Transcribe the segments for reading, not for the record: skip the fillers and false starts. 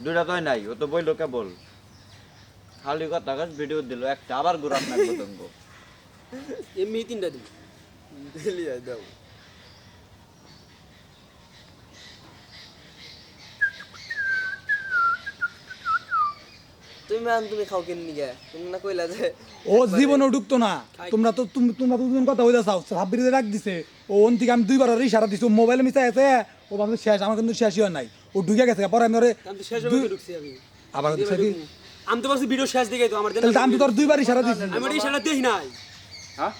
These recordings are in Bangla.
দুইটা তো নাই, ও তো বইলো কেবল খালি কথা কাজ ভিডিও দিল একটা, আবার ঘুরান না পতঙ্গ। এমনি 3টা দিন দিলি দাও তুমি খাও কিন নিগে তুমি না কইলা যে ও জীবনেও ঢুকতো না। তোমরা তো দুজন কথা হইতে চাও, সাব্বিরে ডাক দিছে, ও ওন থেকে আমি 2বার ওর ইশারা দিছি, ও মোবাইলে মিশা আছে, ও ভাবছে শেষ, আমার কিন্তু শেষই হয় নাই, ও ঢুকে গেছে। পরে আমি ওরে আমি তো শেষ হবে ঢুকছি আমি আবার দিছে কি, আমি তো বলছি ভিডিও শেষ দিকে তো আমার দেন তাহলে তো আমি তো তোর 2বার ইশারা দিছি, আমি ওই ইশারা দেখি নাই হ্যাঁ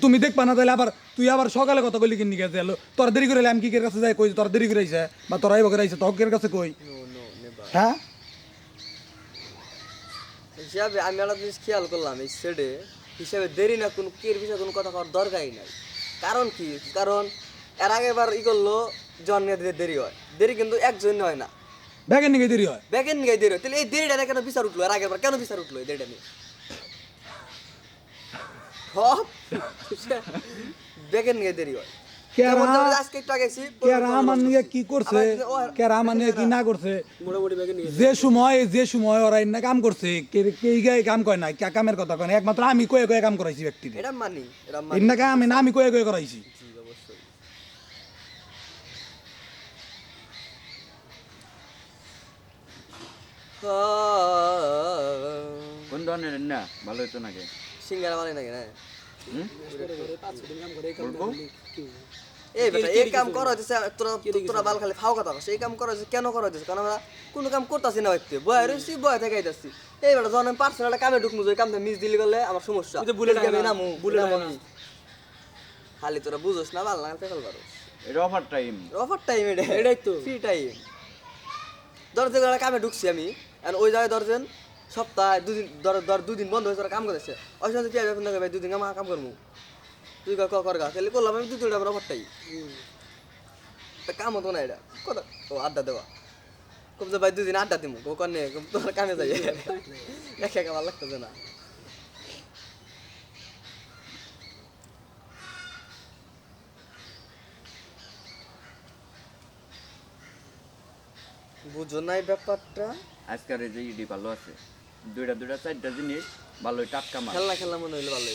তুমি দেখবা না, তাহলে আবার তুই আবার সকালে কথা কইলি কিন নিগে গেল, তোর দেরি করে আমি কি কের কাছে যাই কই তোর দেরি করে আইছে, বা তোর আইব করে আইছে, তোর কের কাছে কই? নো নো নেভার হ্যাঁ হিসাবে আমি একটা জিনিস খেয়াল করলাম এই সেটে হিসাবে দেরি না কোনো কের বিষয়ে কোনো কথা করার দরকারই নাই। কারণ কি, কারণ এর আগেবার করলো জন্মে দেরি হয়, দেরি কিন্তু একজন হয় না, ব্যাগের নিগে দেরি হয়। ব্যাগের নিয়ে দেরি হয়। তাহলে এই দেরিটা কেন বিচার উঠলো, এর আগেরবার কেন বিচার উঠলো এই দেরিটা নিয়ে? ব্যাগের নিয়ে দেরি হয়। যেমন আজকে একটু আগে গেছি, কেরা আমার নিয়ে কি করছে, কেরা আমার নিয়ে কি না করছে, মোটামুটি ব্যাগে নিয়ে যে সময় ওরা ইন্না কাম করছে, কে গায়ে কাম কয় না, কে কামের কথা কয় না, একমাত্র আমি কয়ে কয়ে কাম করাইছি ব্যক্তিকে, এটা মানি, এটা মানি। ইন্না কাম আমি না, আমি কয়ে কয়ে করাইছি। জি, অবশ্যই। কোন ধরনের না ভালো হইতো নাকি? সিঙ্গারা মানে নাকি না? হুম ঘরে 5 দিন কাম করে এই কাম বলবো? কি এই বেটা এই কাম করা হচ্ছে, তোরা বাল খালি ফাও কথা বলছিস। এই কাম করা হচ্ছে কেন করা হচ্ছে? কারণ আমরা কোনো কাম করতেছি না, হইতে বয়ে রয়েছি, বয়ে থেকে আইতাছি। এই বেটা যখন আমি পার্সোনাল কামে ঢুকবো, ওই কামটা মিস দিলে গেলে আমার সমস্যা। তুই তো বুলেট আমি আয় না, নামু, বুলেট আয় নামু না। আমি। খালি তোরা বুঝোস না, ভালো লাগতে ফেল পারো। এটা অফার টাইম। অফার টাইম এটা, এটাই তো। Free time. দরজা কামে ঢুকছি আমি, আর ওই জায়গায় দরজেন সপ্তাহে 2 দিন, ধর 2 দিন বন্ধ হয়েছে, ওরা কাম করেছে। ওই সময় কি হবে, ভাই 2 দিন কাম করবো, তুই কর গা, তাহলে করলাম আমি 2 দিন অফার টাইম। কাম হতো না এটা, কথা ও আড্ডা দেওয়া। কম যে ভাই 2 দিন আড্ডা দিমু, ও কনে তোমার কামে যাই একা একা ভালো লাগতেছে না। বুঝো নাই ব্যাপারটা। আজকের এই যে ইডি ভালো আছে, দুইটা 4টা জিনিস ভালোই টাটকা মাল। খেলনা মনে হইলো ভালো।